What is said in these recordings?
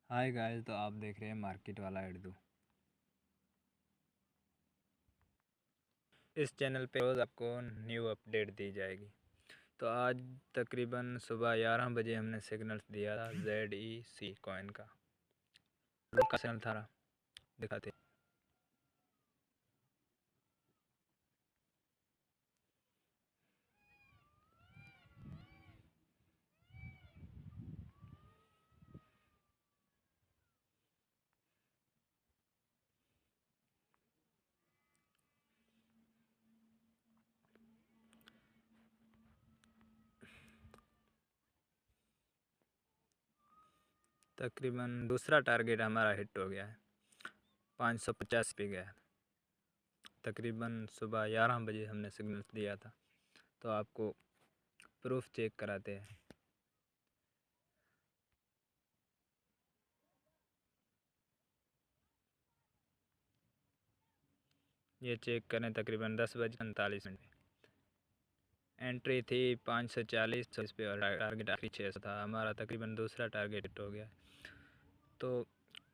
Hi guys, तो आप देख रहे हैं मार्केट वाला उर्दू। इस चैनल पे रोज़ आपको न्यू अपडेट दी जाएगी। तो आज तकरीबन सुबह 11 बजे हमने सिग्नल्स दिया था ZEC कॉइन का। सिग्नल था, दिखाते। तकरीबन दूसरा टारगेट हमारा हिट हो गया है, 550 पे गया है। तकरीबन सुबह 11 बजे हमने सिग्नल्स दिया था। तो आपको प्रूफ चेक कराते हैं। ये चेक करें, तकरीबन 10:45 एंट्री थी 540 इस पे और टारगेट आखिरी 600 था। हमारा तकरीबन दूसरा टारगेट हिट हो गया। तो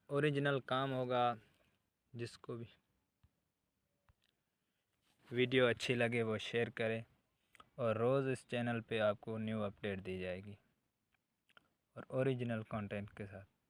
ओरिजिनल काम होगा। जिसको भी वीडियो अच्छी लगे वो शेयर करें, और रोज़ इस चैनल पे आपको न्यू अपडेट दी जाएगी और ओरिजिनल कंटेंट के साथ।